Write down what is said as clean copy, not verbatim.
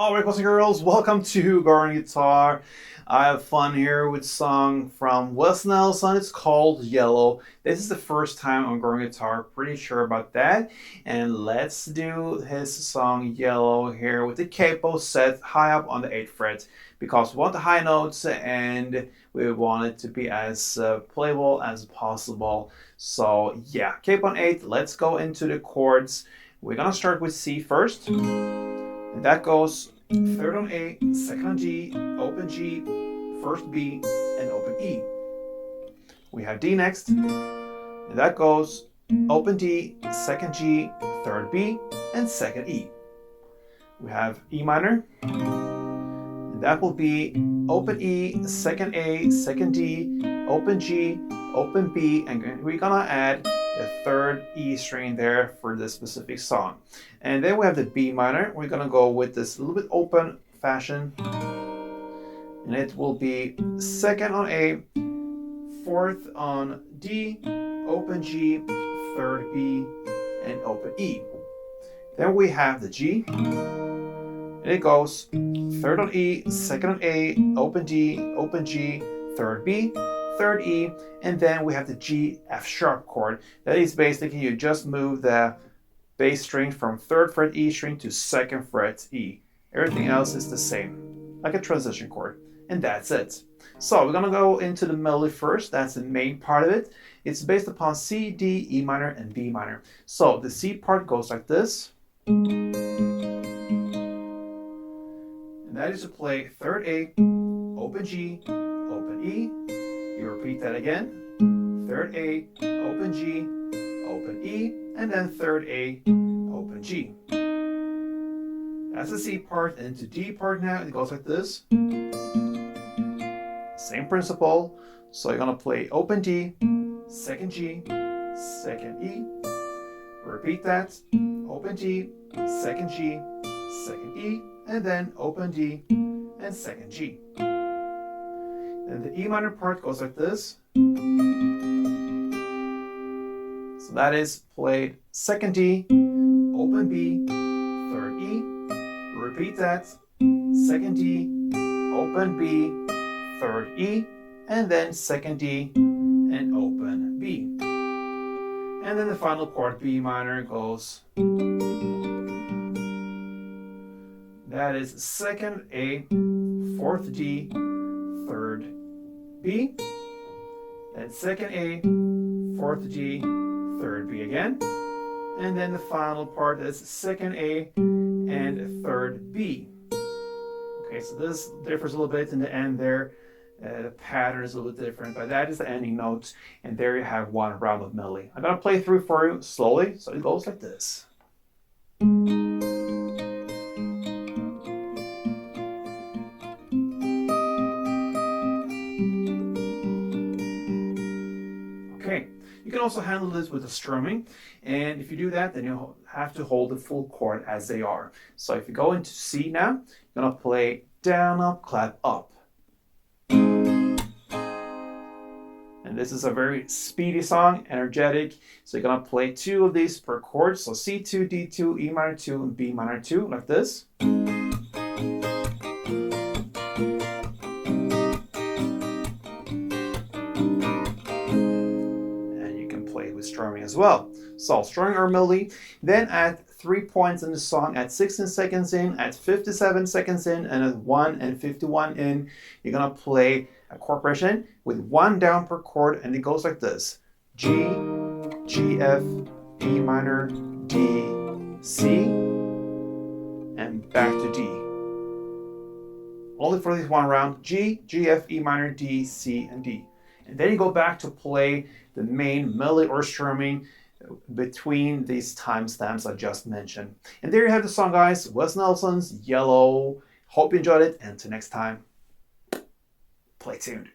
Alright, boys and girls, welcome to Garden Guitar. I have fun here with a song from Wes Nelson. It's called Yellow. This is the first time on Garden Guitar, pretty sure about that. And let's do his song Yellow here with the capo set high up on the 8th fret because we want the high notes and we want it to be as playable as possible. So yeah, capo on 8, let's go into the chords. We're gonna start with C first. And that goes third on A, second on G, open G, first B, and open E. We have D next, and that goes open D, second G, third B, and second E. We have E minor, and that will be open E, second A, second D, open G, open B, and we're gonna add the third E string there for this specific song. And then we have the B minor. We're gonna go with this little bit open fashion. And it will be second on A, fourth on D, open G, third B, and open E. Then we have the G. And it goes third on E, second on A, open D, open G, third B, third E, and then we have the G F sharp chord. That is basically you just move the bass string from 3rd fret E string to 2nd fret E. Everything else is the same, like a transition chord, and that's it. So we're gonna go into the melody first. That's the main part of it. It's based upon C, D, E minor, and B minor. So the C part goes like this, and that is to play 3rd A, open G, open E. You repeat that again. 3rd A, open G, open E, and then 3rd A, open G. That's the C part. And to D part now, it goes like this. Same principle. So you're gonna play open D, second G, second E. Repeat that. Open D, second G, second E, and then open D and second G. And the E minor part goes like this. So that is played second D, open B, third E. Repeat that. Second D, open B, third E, and then second D and open B. And then the final chord B minor goes. That is second A, fourth D, third B, then second A, fourth G, third B again, and then the final part is second A and third B. Okay, so this differs a little bit in the end there. The pattern is a little bit different, but that is the ending notes, and there you have one round of melody. I'm gonna play through for you slowly, so it goes like this. Okay, you can also handle this with the strumming, and if you do that, then you'll have to hold the full chord as they are. So if you go into C now, you're gonna play down, up, clap, up. And this is a very speedy song, energetic, so you're gonna play 2 of these per chord, so C2, D2, E minor 2, and B minor 2, like this. Strumming as well. So strumming our melody, then at 3 points in the song, at 16 seconds in, at 57 seconds in, and at 1 and 51 in, you're gonna play a chord progression with 1 down per chord, and it goes like this: G, G, F, E minor, D, C, and back to D. Only for this one round: G, G, F, E minor, D, C, and D. And then you go back to play the main melody or strumming between these timestamps I just mentioned. And there you have the song, guys. Wes Nelson's Yellow. Hope you enjoyed it, and until next time, play tuned.